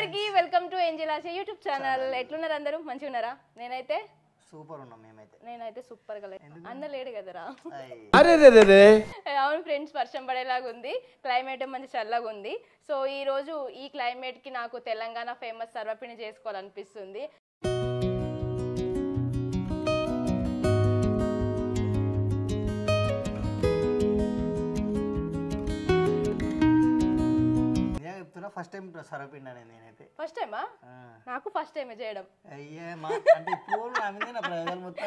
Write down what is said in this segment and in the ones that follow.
అందరికీ welcome to Angel Asha YouTube channel. ఎట్లున్నారు అందరూ? మంచిగా ఉన్నారా? నేనైతే సూపర్ ఉన్నాం. నేనైతే సూపర్ గా అన్న లేడు కదరా. అవును ఫ్రెండ్స్, వర్షం పడేలాగా ఉంది, క్లైమేట్ మంచి చల్లగా ఉంది. సో ఈ రోజు ఈ క్లైమేట్ కి నాకు తెలంగాణ ఫేమస్ సర్వపిండి చేసుకోవాలనిపిస్తుంది. ఫస్ట్ టైం సర్వపిండి అనేది నేనైతే ఫస్ట్ టైమా? నాకు ఫస్ట్ టైమే చేయడం. అయ్యే అంటే ఇప్పుడు నా మీద నా ప్రయోగాలు మొత్తం.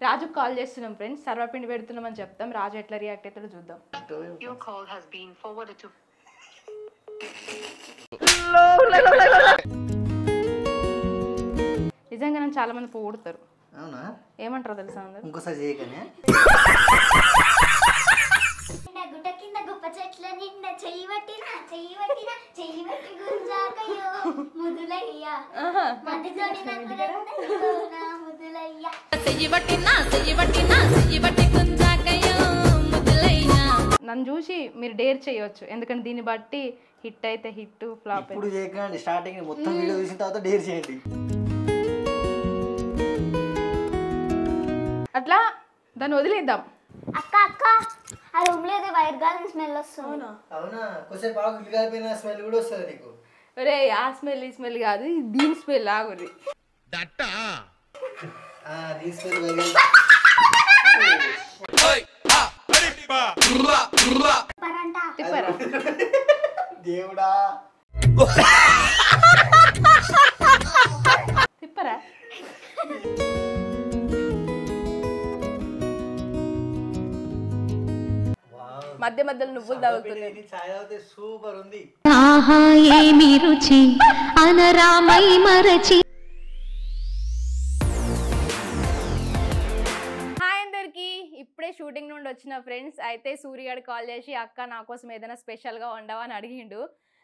రాజు కాల్ చేస్తున్నాం ఫ్రెండ్స్, సర్వపిండి పెడుతున్నామని చెప్తాం. రాజు ఎట్లా రియాక్ట్ అవుతాడో చూద్దాం. నిజంగా నన్ను చాలా మంది పొగుడుతారు. అవునా? ఏమంటారో తెలుసా అందరూ? ఇంకోసారి చేయకనే గుట్ట కింద గుప్ప చెట్ల నిండా చెయ్యి పట్టిన గుంజాకయ్యో ముదులయ్య మధ్య జోడిన ముదులయ్య నన్ను చూసి మీరు డేర్ చేయవచ్చు, ఎందుకంటే దీన్ని బట్టి హిట్ అయితే హిట్, ఫ్లాప్ ఇప్పుడు చేయకండి. స్టార్టింగ్ మొత్తం వీడియో చూసిన తర్వాత డేర్ చేయండి. అట్లా దాన్ని వదిలేద్దాం. అక్క అక్క ఆ రూమ్ లో ఏదో వైర్ గాలిన స్మెల్ వస్తుంది. అవునా? కొద్దిసేపు బాగా ఉల్లిగాలిపోయిన స్మెల్ కూడా వస్తుంది నీకు. రే ఆ స్మెల్ ఈ స్మెల్ కాదు, దీని స్మెల్ ఆగురి. తిప్పరా దేవుడా, తిప్పరా. మధ్య మధ్యలో నువ్వులు తాగుతుంది. చాయ్ తాగితే సూపర్ ఉంది. ఆహా ఏమి రుచి అనరామై మరచి. హాయ్ అందరికి, ఇప్పుడే షూటింగ్ నుండి వచ్చిన ఫ్రెండ్స్. అయితే సూర్యగాడు కాల్ చేసి అక్క నా కోసం ఏదైనా స్పెషల్గా వండవా అని అడిగిండు.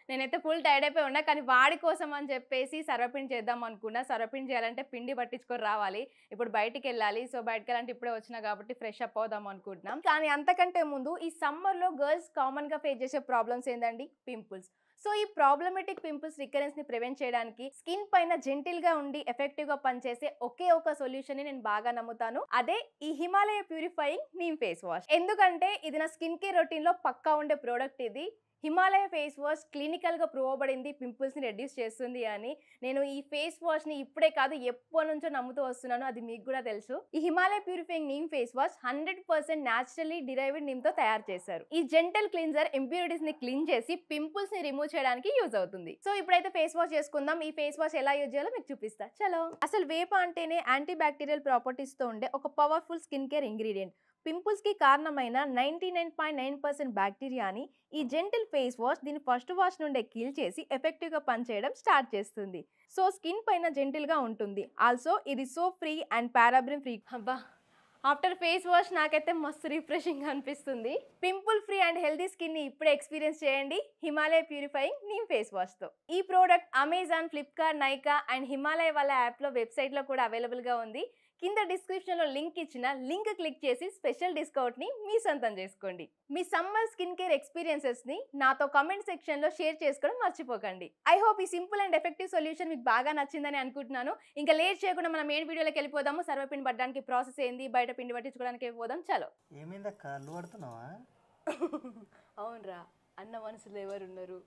నేనైతే ఫుల్ టైర్డ్ అయిపోయి ఉన్నా, కానీ వాడి కోసం అని చెప్పేసి సర్వపిండి చేద్దాం అనుకున్నా. సర్వపిండి చేయాలంటే పిండి పట్టించుకొని రావాలి, ఇప్పుడు బయటికి వెళ్ళాలి. సో బయటకు వెళ్ళాలంటే ఇప్పుడే వచ్చినా కాబట్టి ఫ్రెష్ అప్ అవుదాం అనుకుంటున్నాం. కానీ అంతకంటే ముందు ఈ సమ్మర్లో గర్ల్స్ కామన్గా ఫేస్ చేసే ప్రాబ్లమ్స్ ఏంటండి? పింపుల్స్. సో ఈ ప్రాబ్లమేటిక్ పింపుల్స్ రికరెన్స్ ని ప్రివెంట్ చేయడానికి స్కిన్ పైన జెంటిల్ గా ఉండి ఎఫెక్టివ్ గా పనిచేసే ఒకే ఒక సొల్యూషన్ ని నేను బాగా నమ్ముతాను, అదే ఈ Himalaya purifying neem face wash. ఎందుకంటే ఇది నా స్కిన్ కేర్ రొటీన్ లో పక్కా ఉండే ప్రోడక్ట్. ఇది హిమాలయ ఫేస్ వాష్ క్లినికల్ గా ప్రూవ్ అవ్వబడింది పింపుల్స్ ని రెడ్యూస్ చేస్తుంది అని. నేను ఈ ఫేస్ వాష్ ని ఇప్పుడే కాదు ఎప్పటి నుంచో నమ్ముతూ వస్తున్నాను, అది మీకు కూడా తెలుసు. ఈ Himalaya purifying neem face wash 100% naturally derived neem తో తయారు చేశారు. ఈ జెంటల్ క్లీన్జర్ ఇంప్యూరిటీస్ ని క్లీన్ చేసి పింపుల్స్ ని రిమూవ్ చేయడానికి యూజ్ అవుతుంది. సో ఇప్పుడైతే ఫేస్ వాష్ చేసుకుందాం. ఈ ఫేస్ వాష్ ఎలా యూజ్ చేయాలో మీకు చూపిస్తా. చలో. అసలు వేప అంటేనే యాంటీ బ్యాక్టీరియల్ ప్రాపర్టీస్ తో ఉండే ఒక powerful skin care ingredient. Pimples కి కారణమైన 99.9% బ్యాక్టీరియాని ఈ జెంటిల్ ఫేస్ వాష్ దీని ఫస్ట్ వాష్ నుండే కిల్ చేసి ఎఫెక్టివ్ గా పనిచేయడం స్టార్ట్ చేస్తుంది. సో స్కిన్ పైన జెంటిల్ గా ఉంటుంది. ఆల్సో ఇది soap free and paraben free. అబ్బా, ఆఫ్టర్ ఫేస్ వాష్ నాకైతే మస్తు రిఫ్రెషింగ్ అనిపిస్తుంది. Pimple free and healthy skin ని ఇప్పుడే ఎక్స్పీరియన్స్ చేయండి Himalaya purifying neem face wash తో. ఈ product Amazon, Flipkart, Nykaa and Himalaya వాళ్ళ యాప్ లో, వెబ్సైట్ లో కూడా అవైలబుల్ గా ఉంది. కింద డిస్క్రిప్షన్ లో లింక్ ఇచ్చిన లింక్ క్లిక్ చేసి స్పెషల్ డిస్కౌంట్ ని మీ సొంతం చేసుకోండి. మీ సమ్మర్ స్కిన్ కేర్ ఎక్స్పీరియన్సెస్ ని నాతో కమెంట్ సెక్షన్ లో షేర్ చేసుకోవడం మర్చిపోకండి. ఐ హోప్ ఈ సింపుల్ అండ్ ఎఫెక్టివ్ సొల్యూషన్ మీకు బాగా నచ్చిందని అనుకుంటున్నాను. ఇంకా లేట్ చేయకుండా మనం మెయిన్ వీడియోలోకి వెళ్ళిపోదాము. సర్వపిండి పట్టడానికి ప్రాసెస్ ఏంది, బయట పిండి పట్టించుకోవడానికి పోదాం. చలో. ఏమైందక్క, అల్లు పడుతున్నావా? అవునరా, అన్న మనసులో ఎవరున్నారు,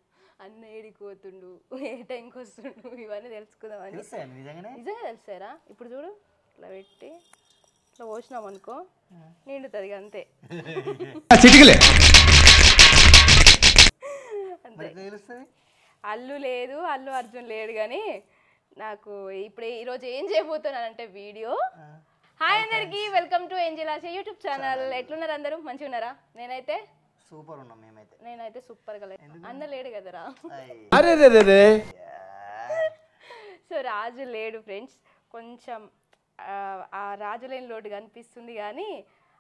అన్న ఏడిపోతుండు, ఏ టైంకి వస్తుండు, ఇవన్నీ తెలుసుకుందామని. నిజంగా తెలుసారా? ఇప్పుడు చూడు, ఇట్లా పెట్టి ఇట్లా పోసినాం అనుకో నిండుతుంది అంతే. అల్లు లేదు, అల్లు అర్జున్ లేడు, కానీ నాకు ఇప్పుడు ఈరోజు ఏం చేయబోతున్నానంటే వీడియో. హాయ్ అందరికి, welcome to Angel Asha YouTube channel. ఎట్లున్నారు అందరూ? మంచిగా ఉన్నారా? నేనైతే సూపర్ ఉన్నాం. నేనైతే సూపర్ గా లేదు. అన్న లేడు కదరా. సో రాజు లేడు ఫ్రెండ్స్. కొంచెం ఆ రాజు లేని లోటు కనిపిస్తుంది, కానీ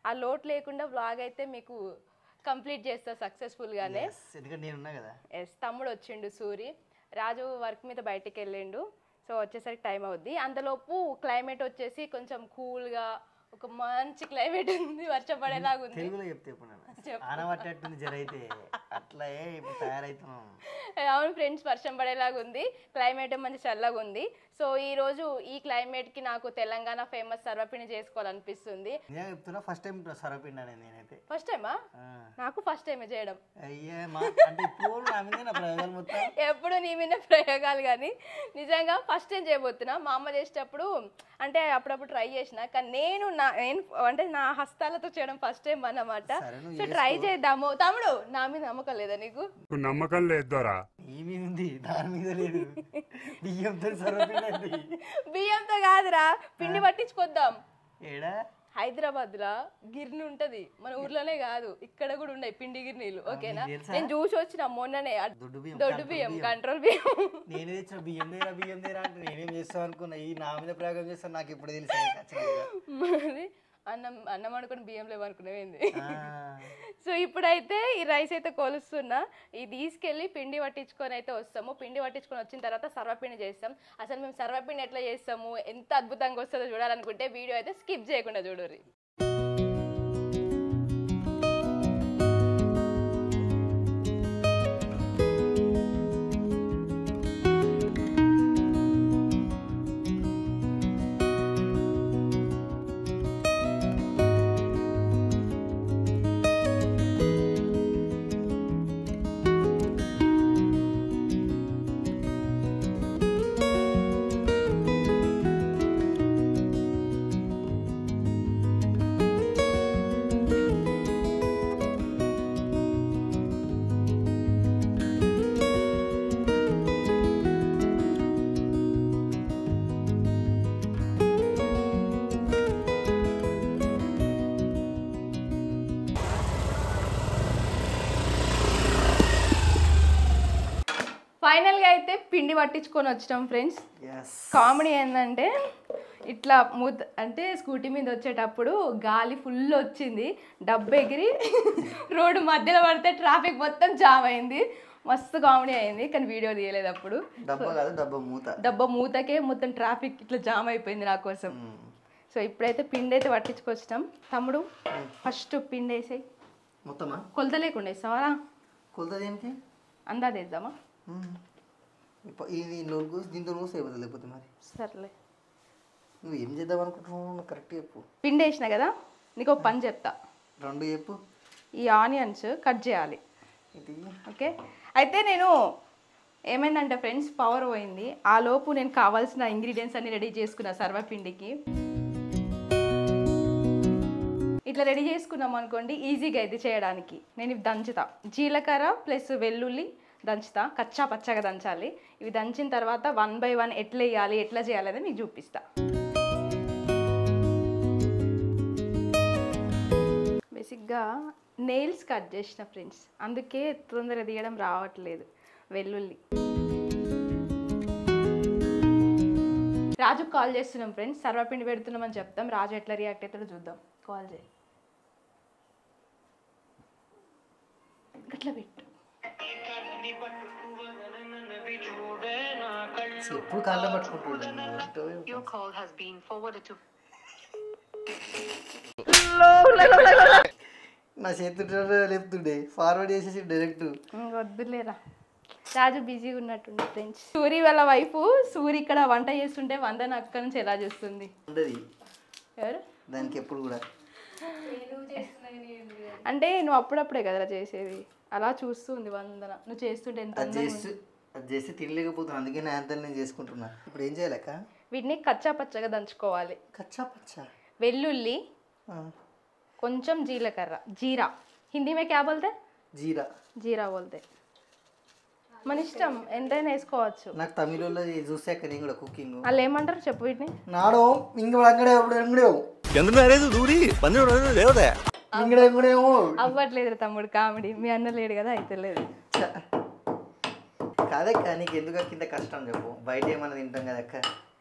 ఆ లోటు లేకుండా వ్లాగ్ అయితే మీకు కంప్లీట్ చేస్తా సక్సెస్ఫుల్గానే. ఎస్, తమ్ముడు వచ్చిండు సూరి. రాజు వర్క్ మీద బయటికి వెళ్ళిండు. సో వచ్చేసరికి టైం అవుద్ది. అంతలోపు క్లైమేట్ వచ్చేసి కొంచెం కూల్గా ఒక మంచి క్లైమేట్ ఉంది, వర్షం పడేలాగా ఉంది. తెలుగులో చెప్తే ఇప్పుడు ఆనబట్టేట్టుంది జర అయితే అట్లా ఇప్పుడు తయారవుతున్నాం. అవును ఫ్రెండ్స్, వర్షం పడేలాగా ఉంది, క్లైమేట్ మంచి చల్లగా ఉంది. సో ఈ రోజు ఈ క్లైమేట్ కి నాకు తెలంగాణ ఫేమస్ సర్వపిండి చేసుకోవాలనిపిస్తుంది. నేను చెప్తున్నా ఫస్ట్ టైం సర్వపిండి అనేది నేనైతే. ఫస్ట్ టైమా? నాకు ఫస్ట్ టైమే చేయడం. అయ్యే అంటే ఇప్పుడు నా మీద నా ప్రయోగాలు మొత్తం ఎప్పుడు నీ మీద ప్రయోగాలు, కానీ నిజంగా ఫస్ట్ టైం చేయబోతున్నా. మా అమ్మ చేసేటప్పుడు అంటే అప్పుడప్పుడు ట్రై చేసిన, కానీ నేను అంటే నా హస్తాలతో చేయడం ఫస్ట్ టైం అన్నమాట. సో ట్రై చేద్దాము. తమ్ముడు, నా మీద నమ్మకం లేదా నీకు? నమ్మకం లేదురా. ఈ మీద ఉంది, దాని మీద లేదు. బియ్యంతో సర్వపిండి. బియ్యంతో కాదురా, పిండి పట్టించుకొద్దాం. ఏడా? హైదరాబాద్ లా గిర్ని ఉంటది, మన ఊర్లోనే కాదు ఇక్కడ కూడా ఉన్నాయి పిండి గిర్నీలు. ఓకేనా? తెలుసా? నేను చూసి వచ్చిన మొన్ననే. దొడ్డు దొడ్డు బియ్యం, కంట్రోల్ బియ్యం. నేనే తెచ్చిన బియ్యం దేరా అంటే నేనేం చేస్తాను అనుకున్నా. ఈ నా మీద ప్రయోగం చేస్తాను, నాకు ఇప్పుడు తెలుసు. మరి అన్నం అనుకుని బియ్యం లేవనుకునేది. సో ఇప్పుడైతే ఈ రైస్ అయితే కొలుస్తున్నా. ఇది తీసుకెళ్ళి పిండి పట్టించుకొని అయితే వస్తాము. పిండి పట్టించుకొని వచ్చిన తర్వాత సర్వపిండి చేస్తాం. అసలు మేము సర్వపిండి ఎట్లా చేస్తాము, ఎంత అద్భుతంగా వస్తుందో చూడాలనుకుంటే వీడియో అయితే స్కిప్ చేయకుండా చూడరు. ఫైనల్గా అయితే పిండి పట్టించుకొని వచ్చినాం ఫ్రెండ్స్. కామెడీ ఏంటంటే ఇట్లా అంటే స్కూటీ మీద వచ్చేటప్పుడు గాలి ఫుల్ వచ్చింది, డబ్బు ఎగిరి రోడ్డు మధ్యలో పడితే ట్రాఫిక్ మొత్తం జామ్ అయింది. మస్తు కామెడీ అయింది, కానీ వీడియో తీయలేదు అప్పుడు. డబ్బా మూతకే మొత్తం ట్రాఫిక్ ఇట్లా జామ్ అయిపోయింది నా కోసం. సో ఇప్పుడైతే పిండి అయితే పట్టించుకొచ్చినాం. తమ్ముడు ఫస్ట్ పిండి వేసాయి. మొత్తమా? కొలత లేకుండా వేస్తావా? కొలత దేనికి? అందాది వేద్దామా? దీంతో లేకపోతే మరి సర్లే, నువ్వు ఏం చేద్దాం అనుకుంటున్నావు కరెక్ట్ చెప్పు. పిండి వేసిన కదా, నీకు ఒక పని చెప్తా. రెండు చెప్పు. ఈ ఆనియన్స్ కట్ చేయాలి. ఓకే, అయితే నేను ఏమైందంటే ఫ్రెండ్స్, పవర్ పోయింది. ఆ లోపు నేను కావాల్సిన ఇంగ్రీడియంట్స్ అన్ని రెడీ చేసుకున్నా సర్వపిండికి. ఇట్లా రెడీ చేసుకున్నాం అనుకోండి, ఈజీగా అయితే చేయడానికి. నేను ఇవి దంచుతా. జీలకర్ర ప్లస్ వెల్లుల్లి దంచుతా, కచ్చా పచ్చగా దంచాలి. ఇవి దంచిన తర్వాత 1 by 1 ఎట్లా వేయాలి, ఎట్లా చేయాలి అనేది మీకు చూపిస్తా. బేసిక్గా నెయిల్స్ కట్ చేసిన ఫ్రెండ్స్, అందుకే తొందరగా తీయడం రావట్లేదు. వెల్లుల్లి. రాజుకు కాల్ చేస్తున్నాం ఫ్రెండ్స్, సర్వపిండి పెడుతున్నామని చెప్తాం. రాజు ఎట్లా రియాక్ట్ అవుతాడో చూద్దాం. కాల్ చేయి. అట్లా పెట్టు. ఎప్పుడు కాళ్ళ పట్టుకుంటున్నాను. నా చేతుడు లేపుతుండే, ఫార్వర్డ్ చేసేసి డైరెక్ట్. వద్దులేరా, రాజు బిజీగా ఉన్నట్టుండే ఫ్రెండ్స్. సూరి వాళ్ళ వైఫ్ సూరి ఇక్కడ వంట చేస్తుంటే వందన అక్క నుంచి ఎలా చేస్తుంది? ఎవరు దానికి ఎప్పుడు కూడా అంటే నువ్వు అప్పుడప్పుడే కదరా చేసేది, అలా చూస్తుంది వందన. నువ్వు చేస్తుంటే ఎంత అది చేసి తినలేకపోతున్నా, అందుకే నా అంతా నేను చేసుకుంటున్నా. ఇప్పుడు ఏం చేయలేక వీటిని కచ్చా పచ్చగా దంచుకోవాలి. కచ్చా పచ్చా? వెల్లుల్లి, కొంచెం జీలకర్ర, జీరా. హిందీ में क्या बोलते? జీరా. జీరా बोलते. మన ఇష్టం, ఎంతైనా వేసుకోవచ్చు. నాకు తమిళలో చూసాక నేను కూడా కుకింగ్. వాళ్ళు ఏమంటారు చెప్పు వీటిని? నాడు ఇంక అంగడే అవ్వట్లేదు తమ్ముడు, కామెడీ. మీ అన్న లేడు కదా, అయితే లేదు. కాదక్క, నీకు ఎందుకు ఇంత కష్టం చెప్పు. బయట ఏమన్నా తింటాం కదక్క,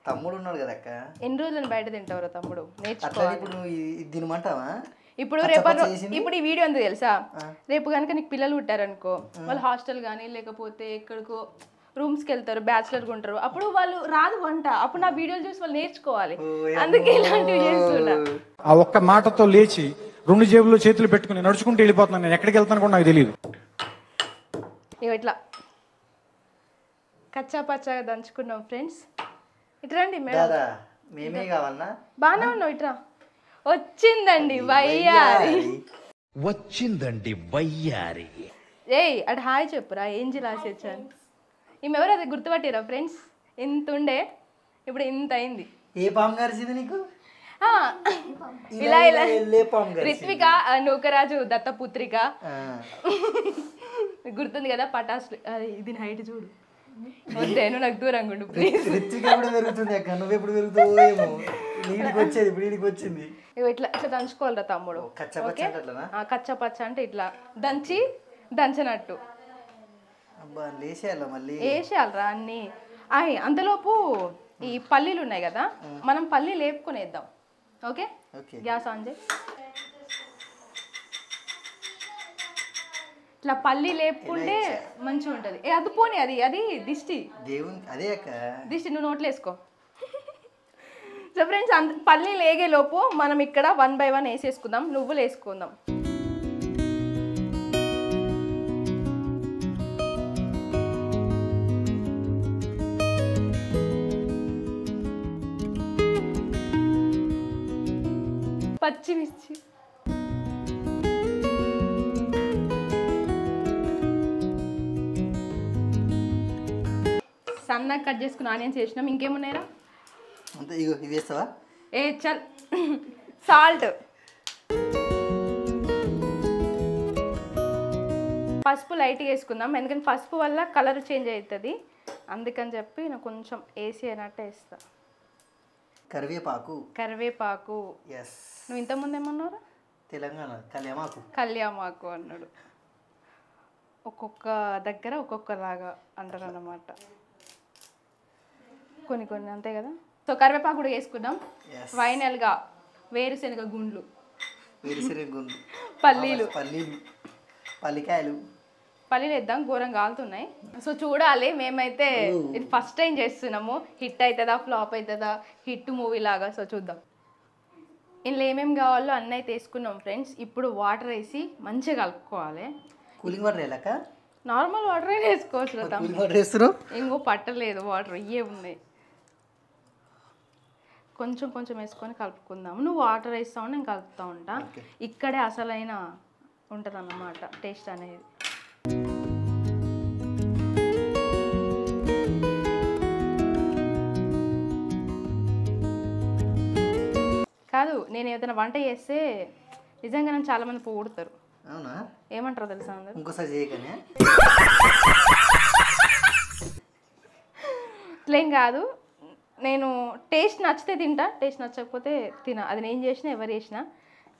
తమ్ముడు ఉన్నాడు కదక్క. ఎన్ని రోజులు బయట తింటావురా తమ్ముడు? నేర్చుకోవాలి. ఇప్పుడు తినమంటావా? ఇప్పుడు ఇప్పుడు ఈ వీడియో ఎందుకు తెలుసా? రేపు కనుక నీకు పిల్లలు పుట్టారనుకో, వాళ్ళు హాస్టల్ కానీ లేకపోతే ఎక్కడికో రూమ్స్కి వెళ్తారు, బ్యాచులర్గా ఉంటారు, అప్పుడు వాళ్ళు రాదు వంట, అప్పుడు నా వీడియోలు చూసి వాళ్ళు నేర్చుకోవాలి. అందుకే ఇలాంటివి చేస్తున్నా. ఆ ఒక్క మాటతో లేచి 2 జేబుల్లో చేతులు పెట్టుకుని నడుచుకుంటూ వెళ్ళిపోతున్నాను. నేను ఎక్కడికి వెళ్తాను కూడా నాకు తెలియదు. ఇట్లా కచ్చా పచ్చాగా దంచుకున్నాం ఫ్రెండ్స్. ఇటు రండి మేడం. మేమే కావాలన్నా బాగానే ఉన్నావు. ఇట్రా. వచ్చిందండి వయ్యారి. వచ్చిందండి వయ్యారి. ఏయ్ అటు హాయ్ చెప్పురా. ఏంజిల్ ఆశించాను. ఈమె ఎవరు అది గుర్తుపట్టిరా ఫ్రెండ్స్? ఇంత ఉండే ఇప్పుడు ఇంత అయింది. ఏ పాము కరిచింది నీకు? ఇలా ఇలా పాము రిత్విక నూకరాజు దత్తపుత్రిక గుర్తుంది కదా పటాస్. దీని హైట్ చూడు. వద్దే నువ్వు నాకు దూరంగా ఉండు ప్లీజ్. రిత్విక కూడా పెరుగుతుంది అక్క, నువ్వు ఎప్పుడు పెరుగుతావో ఏమో. నీడికి వచ్చేది ఇప్పుడు నీడికి వచ్చింది. ఇట్లా ఇట్లా దంచుకోవాలరా తమ్ముడు. కచ్చపచ్చ కచ్చా పచ్చ అంటే ఇట్లా దంచినట్టు వేసేయాలరా అన్ని. అంతలోపు ఈ పల్లీలు ఉన్నాయి కదా, మనం పల్లీలు లేపుకునేద్దాం. ఓకే, గ్యాస్ ఆన్ చేయి. ఇట్లా పల్లి లేపుకుంటే మంచిగా ఉంటుంది. అది పోనీ అది అది దిష్టి దిష్టి నువ్వు నోట్లు వేసుకో. సో ఫ్రెండ్స్ పల్లి లేగే లోపు మనం ఇక్కడ 1 by 1 వేసేసుకుందాం. నువ్వులు వేసుకుందాం. పచ్చిమిర్చి, సన్నగా కట్ చేసుకుని ఆనియన్స్ వేసినాం. ఇంకేమున్నాయిరా? అంతే. ఇగో ఇవి వేస్తావా? ఏ చల్. సాల్ట్, పసుపు లైట్గా వేసుకుందాం, ఎందుకంటే పసుపు వల్ల కలర్ చేంజ్ అవుతుంది. అందుకని చెప్పి నేను కొంచెం వేసి అయినట్టు వేస్తా. కరివేపాకు. నువ్వు ఇంతకుముందు ఏమన్నారా? తెలంగాణ కళ్యామాకు అన్నాడు. ఒక్కొక్క దగ్గర ఒక్కొక్కలాగా అంటారు అన్నమాట. కొన్ని అంతే కదా. సో కరివేపాకు కూడా వేసుకుందాం. ఫైనల్గా వేరుశనగ గుండ్లు, పల్లీలు వేద్దాం. ఘోరంగా కాలుతున్నాయి. సో చూడాలి. మేమైతే ఇది ఫస్ట్ టైం చేస్తున్నాము. హిట్ అవుతుందా ఫ్లాప్ అవుతుందా, హిట్ మూవీ లాగా. సో చూద్దాం. ఇందులో ఏమేమి కావాలో అన్నీ అయితే వేసుకున్నాం ఫ్రెండ్స్. ఇప్పుడు వాటర్ వేసి మంచిగా కలుపుకోవాలి. కూలింగ్ వాటర్ వేయాలక? నార్మల్ వాటర్ అయినా వేసుకోవచ్చు. ఇంకో పట్టలేదు వాటర్, ఇవే ఉన్నాయి. కొంచెం వేసుకొని కలుపుకుందాం. నువ్వు వాటర్ వేస్తావు, నేను కలుపుతూ ఉంటా. ఇక్కడే అసలైన ఉంటుంది అన్నమాట టేస్ట్ అనేది. కాదు, నేను ఏదైనా వంట చేస్తే నిజంగా నన్ను చాలా మంది పొగుడుతారు. అవునా? ఏమంటారో తెలుసా అందరు? ఇంకోసారి చేయకనే. ఇట్లేం కాదు, నేను టేస్ట్ నచ్చితే తింటా, టేస్ట్ నచ్చకపోతే తినా. అది నేను చేసినా ఎవరు చేసినా.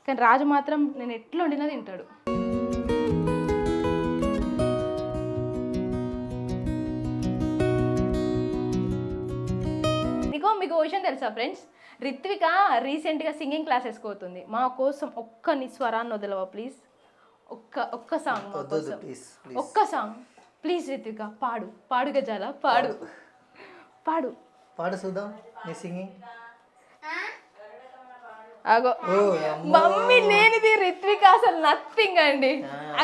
కానీ రాజు మాత్రం నేను ఎట్లా వండినా తింటాడు. మీకు విషయం తెలుసా ఫ్రెండ్స్? రిత్విక రీసెంట్గా సింగింగ్ క్లాసెస్ పోతుంది. మా కోసం ఒక్క నిస్వరాన్ని వదలవా ప్లీజ్? ఒక్క సాంగ్ మా కోసం, ఒక్క సాంగ్ ప్లీజ్. రిత్విక పాడు గజాల పాడు చూద్దాం నీ సింగింగ్. అగో మమ్మీ లేనిది రిత్విక అసలు నథింగ్ అండి.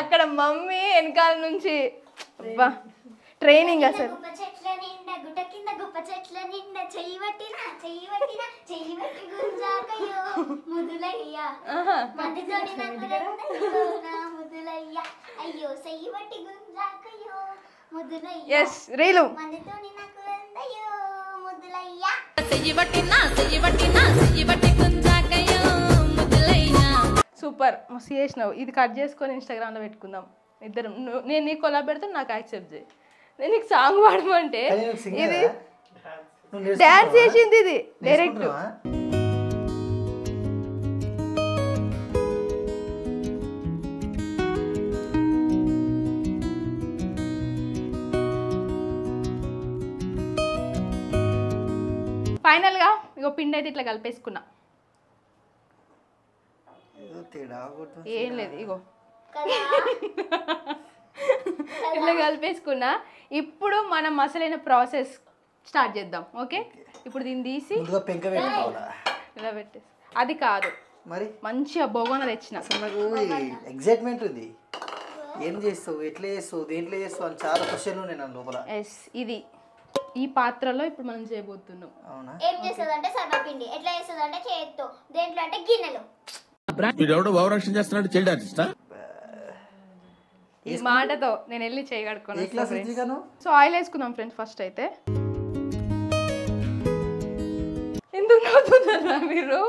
అక్కడ మమ్మీ వెనకాల నుంచి ట్రైనింగ్ అసలు. ఎస్ రీలు సూపర్ మస్తు చేసినావు. ఇది కట్ చేసుకొని ఇన్స్టాగ్రామ్లో పెట్టుకుందాం ఇద్దరం. నేను నీకు కొలా పెడతాను, నాకు యాక్సెప్ట్ చేయి. నేను నీకు సాంగ్ పాడమంటే ఇది డాన్స్ చేసింది, ఇది డైరెక్ట్. ఫైనల్గా ఇగో పిండి అయితే ఇట్లా కలిపేసుకున్నా. ఏం లేదు ఇగో ఇట్లా కలిపేసుకున్నా. ఇప్పుడు మనం అసలైన ప్రాసెస్ స్టార్ట్ చేద్దాం. ఓకే, ఇప్పుడు దీన్ని తీసి ముందుగా పెంక పెట్టుకోవాలా? ఇలా పెట్టేసి అది కాదు మరి మంచిగా బొగోన తెచ్చిన. నాకు ఎగ్జైట్మెంట్ ఉంది. ఏం చేస్తావు, ఎట్లా చేస్తావు, దేంట్లో చేస్తావు అని చాలా క్వశ్చన్లు ఉన్నాయి నా లోపల. ఎస్, ఇది ఈ పాత్రలో ఇప్పుడు మనం చేయబోతున్నాం. అవునా? ఏం చేస్తుంది అంటే సర్వపిండి, ఎట్లా చేస్తుంది అంటే చేత్తో, దేంట్లో అంటే గిన్నెలో. వీడెవడో భావరక్షణ చేస్తున్నాడు, చైల్డ్ ఆర్టిస్టా? ఈ మాటతో నేను వెళ్ళి ఏ క్లాస్ చేయగడుకున్నాను. రుచిగాను? సో ఆయిల్ వేసుకుందాం ఫ్రెండ్స్ ఫస్ట్ అయితే. ఎందుకు నవ్వుతున్నారా మీరు?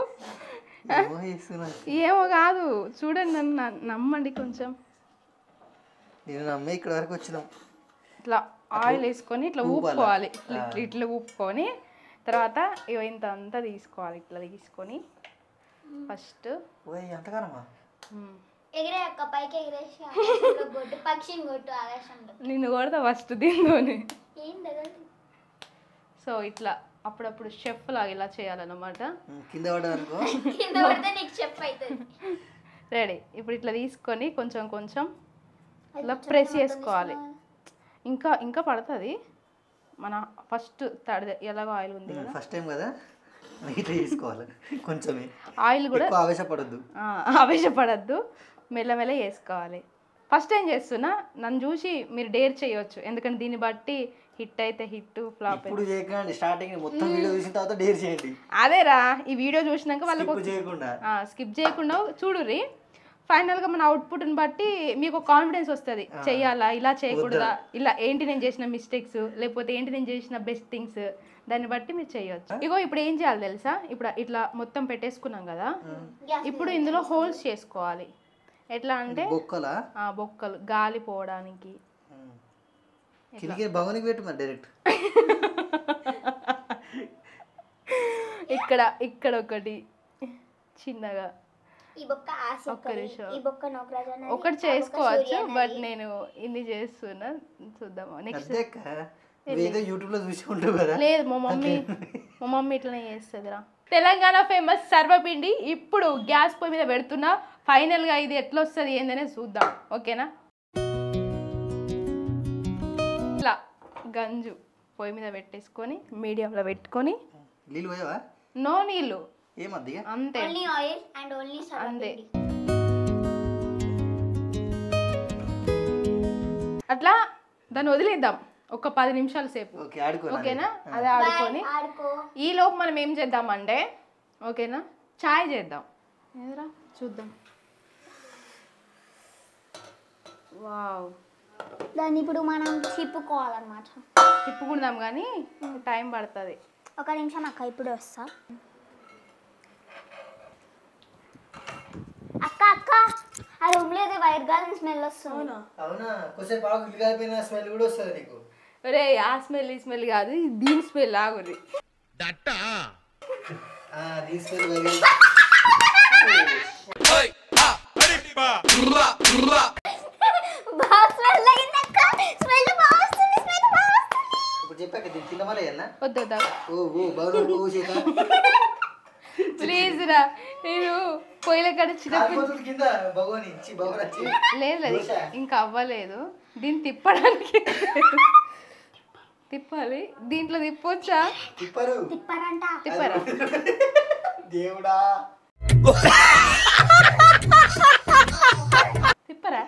ఏమో చేస్తున్నా. ఏమో కాదు, చూడండి, నన్ను నమ్మండి కొంచెం. నేను నమ్మే ఇక్కడ వరకు వచ్చినాం. ఇట్లా ఆయిల్ వేసుకొని ఇట్లా ఊపుకోవాలి. ఇట్లా ఊపుకొని తర్వాత ఇంత అంతా తీసుకోవాలి. ఇట్లా తీసుకొని ఫస్ట్ ఓయ్ అంతగానమ్మా? ఎగిరే అక్క పైకి ఎగిరేసి కొట్టు, పక్షిని కొట్టు ఆకాశంలో. నిన్ను కొడతా ఫస్ట్ దీంతోని. ఏం తగలదు. సో ఇట్లా అప్పుడప్పుడు షెఫ్ లాగా ఇలా చేయాలన్నమాట. కింద పడ్డానుకో కింద పడితే నీకు చెప్పు అవుతుంది. రెడీ. ఇప్పుడు ఇట్లా తీసుకొని కొంచెం కొంచెం ఇలా ప్రెస్ చేసుకోవాలి. ఇంకా ఇంకా పడుతుంది. మన ఫస్ట్ తడి ఎలాగో ఆయిల్ ఉంది కదా, ఫస్ట్ టైం కదా, ఇట్లా చేసుకోవాలి. కొంచెమే ఆయిల్ కూడా ఆవేశపడద్దు. ఆవేశపడద్దు, మెల్లమెల్ల వేసుకోవాలి. ఫస్ట్ ఏం చేస్తున్నా, నన్ను చూసి మీరు డేర్ చేయొచ్చు, ఎందుకంటే దీన్ని బట్టి హిట్ అయితే హిట్, ఫ్లాప్ ఇప్పుడు చేయకండి. స్టార్టింగ్ మొత్తం వీడియో చూసిన తర్వాత డేర్ చేయండి. అదేరా, ఈ వీడియో చూసినాక వాళ్ళకు చేయకుండా స్కిప్ చేయకుండా చూడుర్రి. ఫైనల్గా మన అవుట్పుట్ని బట్టి మీకు కాన్ఫిడెన్స్ వస్తుంది, చెయ్యాలా, ఇలా చేయకూడదా, ఇలా ఏంటి నేను చేసిన మిస్టేక్స్, లేకపోతే ఏంటి నేను చేసిన బెస్ట్ థింగ్స్, దాన్ని బట్టి మీరు చేయొచ్చు. ఇగో ఇప్పుడు ఏం చేయాలి తెలుసా, ఇప్పుడు ఇట్లా మొత్తం పెట్టేసుకున్నాం కదా, ఇప్పుడు ఇందులో హోల్స్ చేసుకోవాలి. ఎట్లా అంటే బొక్కలు గాలి పోవడానికి. భవనికి పెట్టు మరి డైరెక్ట్. ఇక్కడ ఇక్కడ ఒకటి చిన్నగా ఒకటి చేసుకోవచ్చు, బట్ నేను ఇన్ని చేస్తున్నా, చూద్దాము నెక్స్ట్. లేదు, మా మమ్మీ ఇట్లనే చేస్తుందిరా. తెలంగాణ ఫేమస్ సర్వపిండి ఇప్పుడు గ్యాస్ పొయ్యి మీద పెడుతున్నా. ఫైనల్గా ఇది ఎట్లా వస్తుంది ఏందనే చూద్దాం. ఓకేనా? ఇట్లా గంజు పొయ్యి మీద పెట్టేసుకొని మీడియంలో పెట్టుకొని, నో నీళ్ళు, అంతే అంతే. అట్లా దాన్ని వదిలేద్దాం ఒక 10 నిమిషాల సేపు. ఓకేనా? అదే ఆడుకొని ఈ లోపు మనం ఏం చేద్దామంటే, ఓకేనా, చాయ్ చేద్దాం. ఏదరా చూద్దాం. వావ్, దాన్ని ఇప్పుడు మనం తిప్పుకోవాలన్నమాట. తిప్పుకుందాం కానీ టైం పడుతుంది. ఒక నిమిషం అక్క, ఇప్పుడు వస్తా. అక్క అక్క, ఆ రూమ్ లో వైట్ గార్డెన్ స్మెల్ వస్తుంది. అవునా? కొద్దిసేపు ఆగు, ఇల్లు కాలిపోయిన స్మెల్ కూడా వస్తుంది నీకు. రే, ఆ స్మెల్ ఈ స్మెల్ కాదు, దీని స్మెల్ ఆగురి. ప్లీజ్ రా, నేను పొయ్యిల కాడ లేదు, ఇంకా అవ్వలేదు. దీన్ని తిప్పడానికి తిప్పాలి. దీంట్లో తిప్పొచ్చా? తిప్పరా? దేవుడా, తిప్పరా?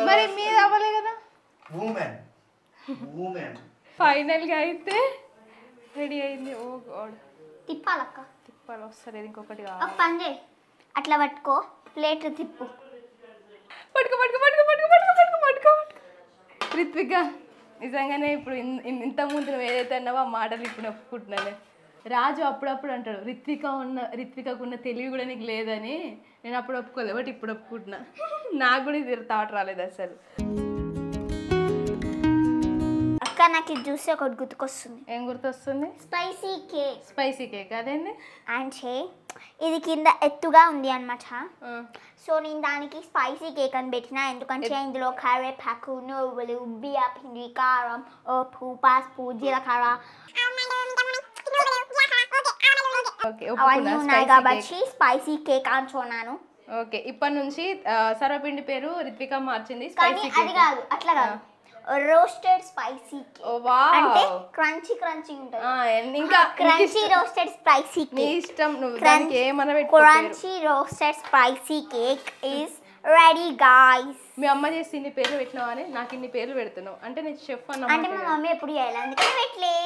మరి మీద అవ్వలే కదా. ఫైనల్ గా అయితే రెడీ అయింది. ఓ గాడ్, తిప్పాలక్క, తిప్పాలి. వస్తలేదు, ఇంకొకటి ఒక పని చేయి, అట్లా పట్టుకో, ప్లేట్ తిప్పు. పట్టుకో పట్టుకో పట్టుకో పట్టుకో పట్టుకో పట్టుకో పట్టుకో. రిత్విక, నిజంగానే ఇప్పుడు ఇంత ముందు నువ్వు ఏదైతే అన్నావో ఆ మాటలు ఇప్పుడు ఒప్పుకుంటున్నాను. రాజు అప్పుడప్పుడు అంటాడు, రిత్వికకున్న తెలివి కూడా నీకు లేదని. నేను అప్పుడు ఒప్పుకోలేదు, బట్ ఇప్పుడు ఒప్పుకుంటున్నా. నాకు కూడా ఇది థాట్ రాలేదు అసలు. అక్క, నాకు ఇది చూసి ఒకటి గుర్తుకొస్తుంది. ఏం గుర్తొస్తుంది? Spicy cake. స్పైసీ కేక్ అదేంది? అంటే ఇది కింద ఎత్తుగా ఉంది అన్నమాట. సో నేను దానికి స్పైసీ కేక్ అని పెట్టిన, ఎందుకంటే ఇందులో కరివేపాకు, నువ్వులు, బియ్య పిండి, కారం, ఉప్పు, పసుపు, జీలకర్ర అవన్నీ ఉన్నాయి కాబట్టి స్పైసీ కేక్ అంటున్నాను. ఓకే ఇప్పటి నుంచి సర్వపిండి పేరు రిత్విక మార్చింది కానీ స్పైసీ అది కాదు అట్లా కాదు రోస్టెడ్ స్పైసీ అంటే క్రంచీ క్రంచీ ఉంటుంది ఇంకా క్రంచీ రోస్టెడ్ స్పైసీ నీ కేక్ ఇష్టం నువ్వు దానికి ఏమన్నా పెట్టుకో crunchy roasted spicy cake is ready guys. మీ అమ్మ చేసి ఇన్ని పేర్లు పెట్టినావు అని నాకు ఇన్ని పేర్లు పెడుతున్నావు అంటే నేను షెఫ్ అంటే మా అన్నమాట మమ్మీ ఎప్పుడు చేయాలి అందుకని పెట్టలే.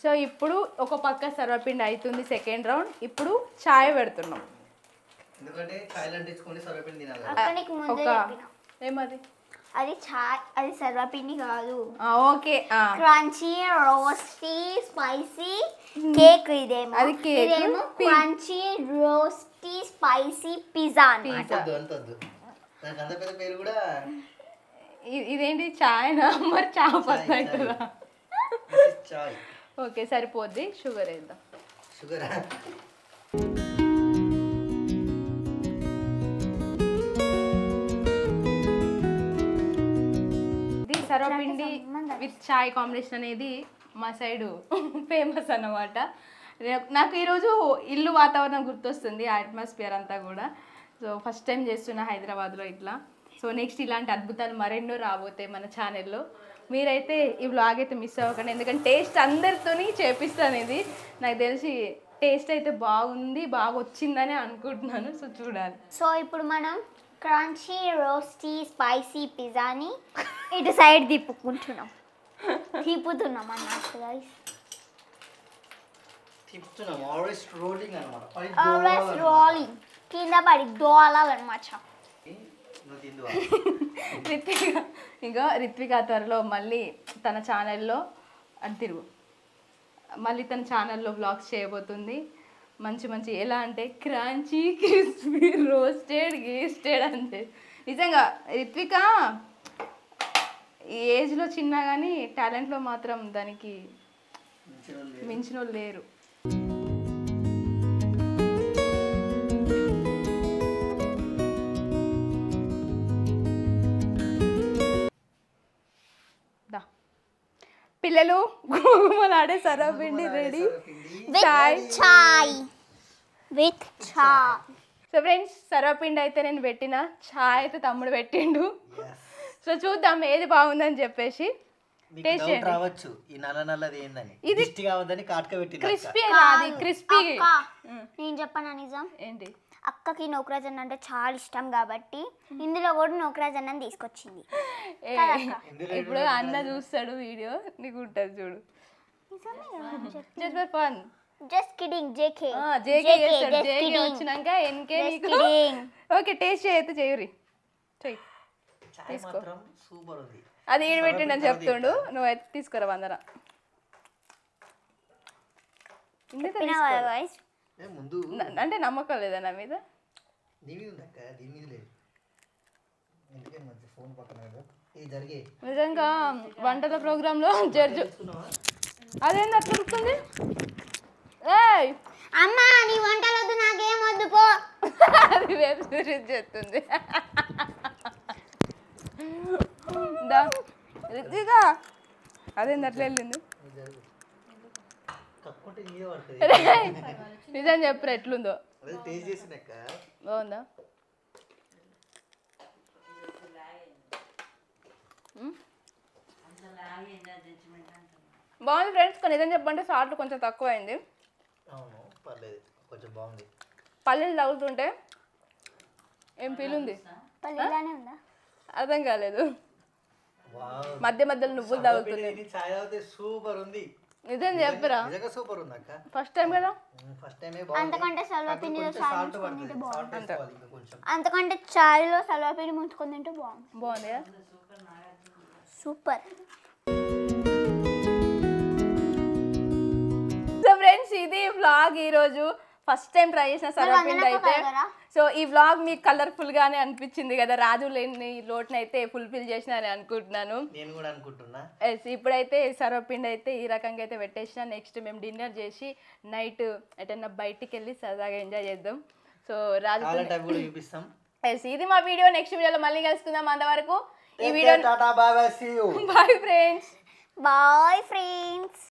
సో ఇప్పుడు ఒక పక్క సర్వపిండి అవుతుంది సెకండ్ రౌండ్ ఇప్పుడు చాయ్ పెడుతున్నాం ఎందుకంటే చాయ్ అంటించుకొని సర్వపిండి తినాలి. అక్కడికి ముందే ఒక చెప్పిన ఏమది అది చాయ్ అది సర్వపిండి కాదు ఓకే క్రంచీ రోస్టీ స్పైసీ కేక్ ఇదేమో అది cake. ఇదేమో క్రంచీ రోస్టీ స్పైసీ పిజ్జా అన్నమాట. వద్దు అంత వద్దు. నాకు అంత పెద్ద పేరు కూడా ఇదేంటి చాయ్నా మరి చాపత్తా అవుతుందా చాయ్. ఓకే సరిపోద్ది షుగర్ వేద్దాం షుగర్ ఇది సర్వపిండి విత్ చాయ్ కాంబినేషన్ అనేది మా సైడు ఫేమస్ అన్నమాట. నాకు ఈరోజు ఇల్లు వాతావరణం గుర్తొస్తుంది అట్మాస్ఫియర్ అంతా కూడా. సో ఫస్ట్ టైం చేస్తున్నా హైదరాబాద్లో ఇట్లా. సో నెక్స్ట్ ఇలాంటి అద్భుతాలు మరెన్నో రాబోతాయి మన ఛానల్లో. మీరైతే ఈ వ్లాగ్ అయితే మిస్ అవ్వకండి ఎందుకంటే టేస్ట్ అందరితోని చేపిస్తాను. ఇది నాకు తెలిసి టేస్ట్ అయితే బాగుంది బాగా వచ్చిందని అనుకుంటున్నాను. సో చూడాలి. సో ఇప్పుడు మనం క్రంచీ రోస్టీ స్పైసీ పిజ్జాని ఇటు సైడ్ తిప్పుతున్నాం అన్నమాట గైస్. తిప్పుతున్నాం ఆల్వేస్ రోలింగ్ అన్నమాట. ఆల్వేస్ రోలింగ్ కింద పడి దోలాలన్నమాట. నువ్వు తిందువా? రిత్విక త్వరలో మళ్ళీ తన ఛానల్లో తిరుగు మళ్ళీ తన ఛానల్లో వ్లాగ్స్ చేయబోతుంది. మంచి మంచి ఎలా అంటే క్రాంచీ క్రిస్పీ రోస్టెడ్ గీస్టెడ్ అంటే నిజంగా రిత్విక ఈ ఏజ్లో చిన్న కానీ టాలెంట్లో మాత్రం దానికి మించిన వాళ్ళు లేరు. పిల్లలు గుమలాడే sarvapindi ready chai with chai. So friends sarvapindi అయితే నేను పెట్టిన చాయ్ అయితే తమ్ముడు పెట్టిండు. సో చూద్దాం ఏది బాగుందని చెప్పేసి. టేస్ట్ చేయండి. రావచ్చు ఈ నల్ల నల్లది ఏందని ఇది దిష్టి కావద్దని కాటుక పెట్టిన క్రిస్పీ రాది క్రిస్పీ నేను చెప్పనా నిజం ఏంటి అక్కకి నోకరాజన్ అంటే చాలా ఇష్టం కాబట్టి ఇందులో కూడా నోకరాజన్ తీసుకొచ్చింది. ఇప్పుడు అన్న చూస్తాడు వీడియో నీకు ఉంటుంది చూడు. Just for fun just kidding JK JK చేస్తాడు. జేకే వచ్చినాక ఎన్కే నీకు ఓకే టేస్ట్ చేయతే చేయరి చెయ్యి మాత్రం సూపర్ ఉంది. అది ఈడు పెట్టిండని చెప్తుండు నువ్వైతే తీసుకురా వందన. ముందు అంటే నమ్మకం లేదా నా మీద? నీ మీద ఉందక్క దీని మీద లేదు. ఎందుకే మంచి ఫోన్ పక్కన ఇది జరిగే నిజంగా వంటల ప్రోగ్రాంలో జడ్జి అదేంది అట్లా ఉంటుంది. ఏయ్ అమ్మా నీ వంటలొద్దు నాకేం వద్దు పో. అది వెబ్ సిరీస్ చెప్తుంది. రితిగా అదేంది అట్లా వెళ్ళింది. కక్కుంటే నీదే పడుతుంది. నిజం చెప్పరు ఎట్లుందో. టేస్ట్ చేసినాక బాగుందా? బాగుంది ఫ్రెండ్స్. కానీ నిజం చెప్పంటే సాల్ట్ కొంచెం తక్కువ అయింది. అవును పర్లేదు కొంచెం బాగుంది. పల్లెలు తగులుతుంటే ఏం ఫీల్ ఉంది పల్లిలానే ఉందా అర్థం కాలేదు. మధ్య మధ్యలో నువ్వులు తగులుతుంది. చాయ్ తాగితే సూపర్ ఉంది. నిజం చెప్పరా నిజంగా సూపర్ ఉంది అక్క. ఫస్ట్ టైం కదా. ఫస్ట్ టైమే అంతకంటే సల్వాపిండిలో చాయ్ ముంచుకొని తింటే బాగుంది. అంతకంటే చాయ్లో సల్వాపిండి ముంచుకొని తింటే బాగుంది సూపర్. సో ఫ్రెండ్స్ ఇది వ్లాగ్ ఈరోజు ఫస్ట్ టైం ట్రై చేసిన సర్వపిండి అయితే. సో ఈ వ్లాగ్ మీకు కలర్ఫుల్ గానే అనిపించింది కదా. రాజు లేని లోటుని అయితే ఫుల్ఫిల్ చేసిన అని అనుకుంటున్నాను. నేను కూడా అనుకుంటున్నా. ఇప్పుడైతే సర్వపిండి అయితే ఈ రకంగా అయితే పెట్టేసిన. నెక్స్ట్ మేము డిన్నర్ చేసి నైట్ ఎటన్నా బయటికి వెళ్ళి సరదాగా ఎంజాయ్ చేద్దాం. సో రాజు చూపిస్తాం. ఇది మా వీడియో. నెక్స్ట్ వీడియోలో మళ్ళీ కలుసుకుందాం. అంతవరకు ఈ video tata bye bye see you bye friends. Bye friends.